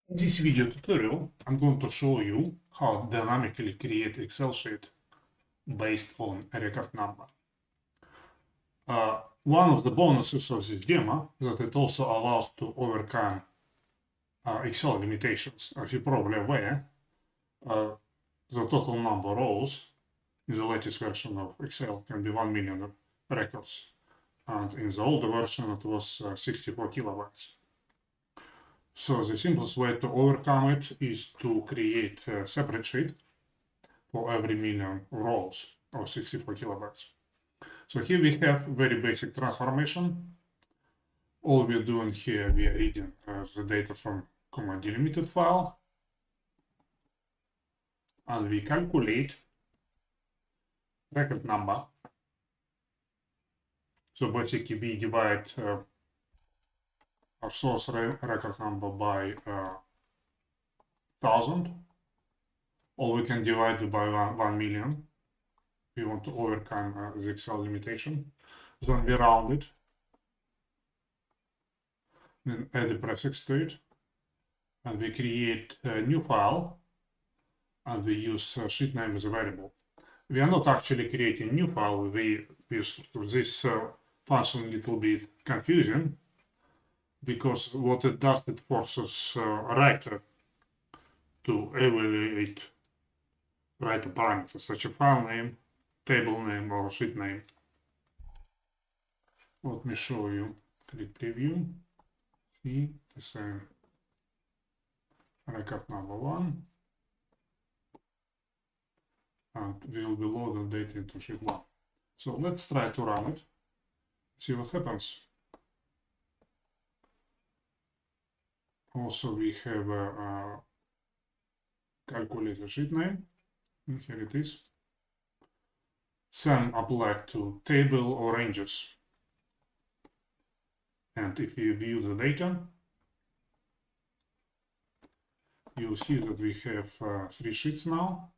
In this video tutorial, I'm going to show you how to dynamically create Excel sheet based on a record number. One of the bonuses of this demo is that it also allows to overcome Excel limitations. As you're probably aware, the total number of rows in the latest version of Excel can be 1 million records, and in the older version it was 64 kilobytes. So the simplest way to overcome it is to create a separate sheet for every million rows of 64 kilobytes. So here we have very basic transformation. All we're doing here, we are reading the data from comma delimited file, and we calculate record number. So basically we divide our source record number by 1000, or we can divide it by 1 million. We want to overcome the Excel limitation. Then we round it, then add the prefix to it, and we create a new file, and we use sheet name as a variable. We are not actually creating a new file. We use this function a little bit confusing, because what it does, it forces writer to evaluate writer parameters such as file name, table name, or sheet name. Let me show you. Click preview. See the same record number 1, and we will be loading data into sheet 1. So let's try to run it, see what happens. Also, we have a calculator sheet name, and here it is. Sum applied to table or ranges. And if you view the data, you'll see that we have 3 sheets now.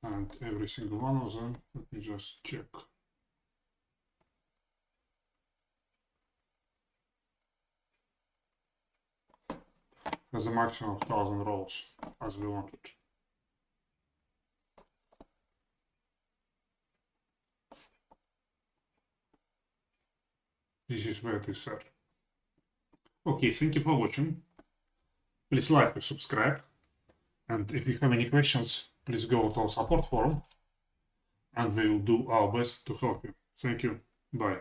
And every single one of them, let me just check. Has a maximum of 1000 rows as we wanted. This is where it is set. Okay, thank you for watching. Please like and subscribe. And if you have any questions, please go to our support forum, and we will do our best to help you. Thank you. Bye.